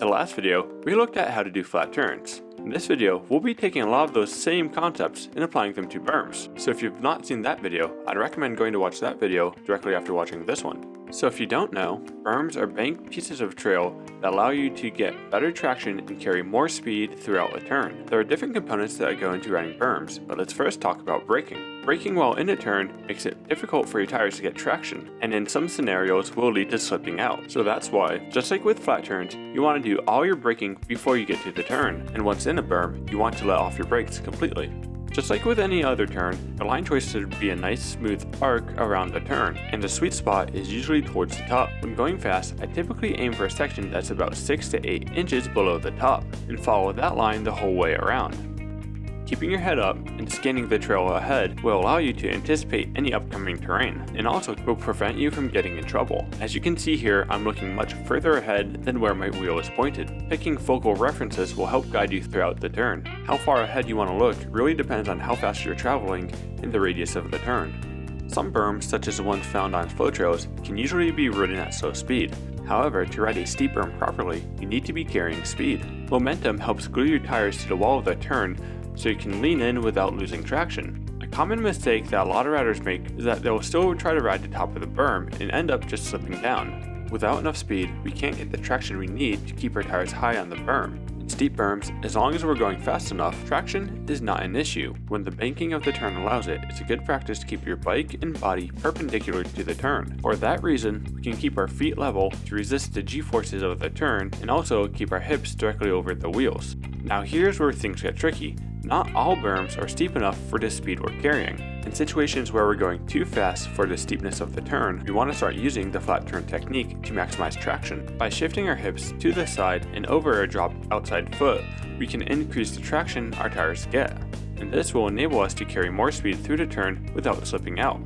the last video, we looked at how to do flat turns. In this video, we'll be taking a lot of those same concepts and applying them to berms. So if you've not seen that video, I'd recommend going to watch that video directly after watching this one. So if you don't know, berms are banked pieces of trail that allow you to get better traction and carry more speed throughout a turn. There are different components that go into riding berms, but let's first talk about braking. Braking while in a turn makes it difficult for your tires to get traction, and in some scenarios will lead to slipping out. So that's why, just like with flat turns, you want to do all your braking before you get to the turn, and once in a berm, you want to let off your brakes completely. Just like with any other turn, the line choice should be a nice smooth arc around the turn, and the sweet spot is usually towards the top. When going fast, I typically aim for a section that's about 6 to 8 inches below the top, and follow that line the whole way around. Keeping your head up and scanning the trail ahead will allow you to anticipate any upcoming terrain, and also will prevent you from getting in trouble. As you can see here, I'm looking much further ahead than where my wheel is pointed. Picking focal references will help guide you throughout the turn. How far ahead you want to look really depends on how fast you're traveling and the radius of the turn. Some berms, such as the ones found on flow trails, can usually be ridden at slow speed. However, to ride a steep berm properly, you need to be carrying speed. Momentum helps glue your tires to the wall of the turn so you can lean in without losing traction. A common mistake that a lot of riders make is that they'll still try to ride the top of the berm and end up just slipping down. Without enough speed, we can't get the traction we need to keep our tires high on the berm. In steep berms, as long as we're going fast enough, traction is not an issue. When the banking of the turn allows it, it's a good practice to keep your bike and body perpendicular to the turn. For that reason, we can keep our feet level to resist the g-forces of the turn and also keep our hips directly over the wheels. Now here's where things get tricky. Not all berms are steep enough for the speed we're carrying. In situations where we're going too fast for the steepness of the turn, we want to start using the flat turn technique to maximize traction. By shifting our hips to the side and over a dropped outside foot, we can increase the traction our tires get, and this will enable us to carry more speed through the turn without slipping out.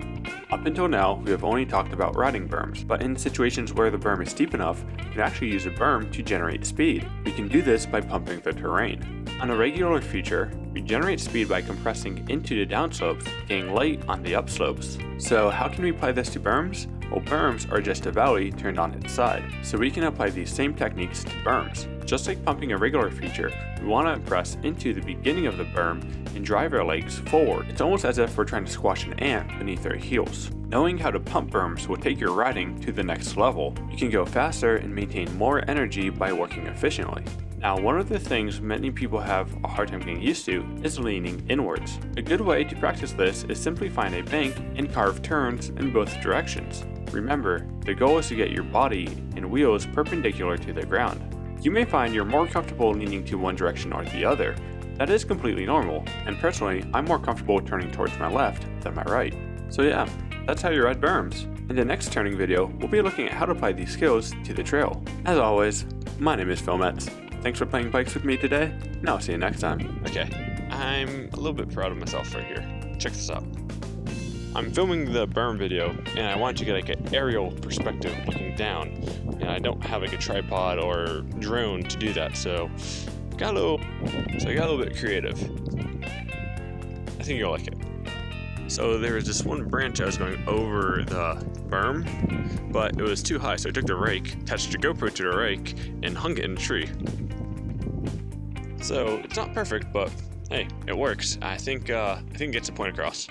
Up until now, we have only talked about riding berms, but in situations where the berm is steep enough, we can actually use a berm to generate speed. We can do this by pumping the terrain. On a regular feature, we generate speed by compressing into the downslopes, getting light on the upslopes. So how can we apply this to berms? Well, berms are just a valley turned on its side, so we can apply these same techniques to berms. Just like pumping a regular feature, we want to press into the beginning of the berm and drive our legs forward. It's almost as if we're trying to squash an ant beneath our heels. Knowing how to pump berms will take your riding to the next level. You can go faster and maintain more energy by working efficiently. Now, one of the things many people have a hard time getting used to is leaning inwards. A good way to practice this is simply find a bank and carve turns in both directions. Remember, the goal is to get your body and wheels perpendicular to the ground. You may find you're more comfortable leaning to one direction or the other. That is completely normal, and personally, I'm more comfortable turning towards my left than my right. So yeah, that's how you ride berms. In the next turning video, we'll be looking at how to apply these skills to the trail. As always, my name is Phil Metz. Thanks for playing bikes with me today, and I'll see you next time. Okay, I'm a little bit proud of myself right here. Check this out. I'm filming the berm video, and I want to get like an aerial perspective looking down, and I don't have like a tripod or drone to do that, so I got a little bit creative. I think you'll like it. So there was this one branch I was going over the berm, but it was too high, so I took the rake, attached the GoPro to the rake, and hung it in a tree. So it's not perfect, but hey, it works. I think it gets the point across.